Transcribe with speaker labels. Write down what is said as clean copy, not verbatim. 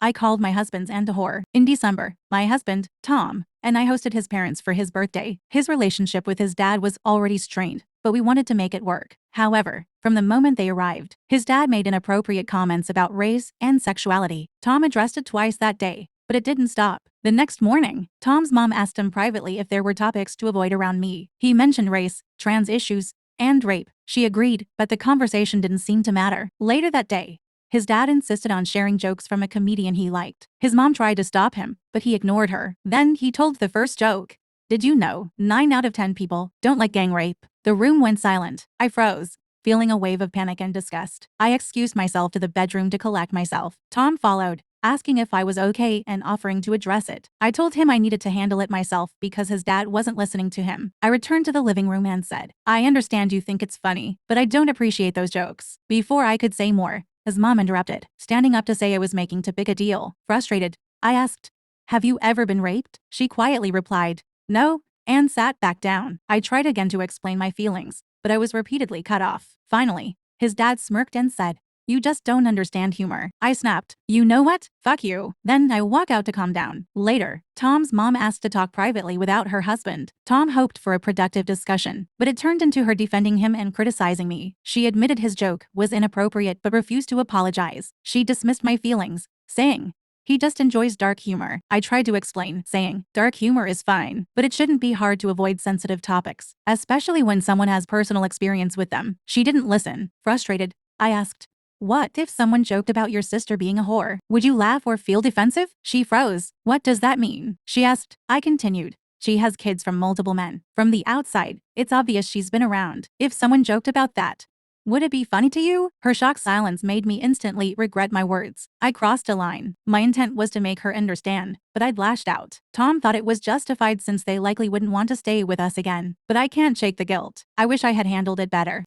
Speaker 1: I called my husband's aunt a whore. In December, my husband, Tom, and I hosted his parents for his birthday. His relationship with his dad was already strained, but we wanted to make it work. However, from the moment they arrived, his dad made inappropriate comments about race and sexuality. Tom addressed it twice that day, but it didn't stop. The next morning, Tom's mom asked him privately if there were topics to avoid around me. He mentioned race, trans issues, and rape. She agreed, but the conversation didn't seem to matter. Later that day, his dad insisted on sharing jokes from a comedian he liked. His mom tried to stop him, but he ignored her. Then he told the first joke. Did you know 9 out of 10 people don't like gang rape? The room went silent. I froze, feeling a wave of panic and disgust. I excused myself to the bedroom to collect myself. Tom followed, asking if I was okay and offering to address it. I told him I needed to handle it myself because his dad wasn't listening to him. I returned to the living room and said, I understand you think it's funny, but I don't appreciate those jokes. Before I could say more, his mom interrupted, standing up to say I was making too big a deal. Frustrated, I asked, have you ever been raped? She quietly replied, no, and sat back down. I tried again to explain my feelings, but I was repeatedly cut off. Finally, his dad smirked and said, you just don't understand humor. I snapped, you know what? Fuck you. Then I walk out to calm down. Later, Tom's mom asked to talk privately without her husband. Tom hoped for a productive discussion, but it turned into her defending him and criticizing me. She admitted his joke was inappropriate but refused to apologize. She dismissed my feelings, saying, he just enjoys dark humor. I tried to explain, saying, dark humor is fine, but it shouldn't be hard to avoid sensitive topics, especially when someone has personal experience with them. She didn't listen. Frustrated, I asked, what if someone joked about your sister being a whore? Would you laugh or feel defensive? She froze. What does that mean? She asked. I continued. She has kids from multiple men. From the outside, it's obvious she's been around. If someone joked about that, would it be funny to you? Her shocked silence made me instantly regret my words. I crossed a line. My intent was to make her understand, but I'd lashed out. Tom thought it was justified since they likely wouldn't want to stay with us again. But I can't shake the guilt. I wish I had handled it better.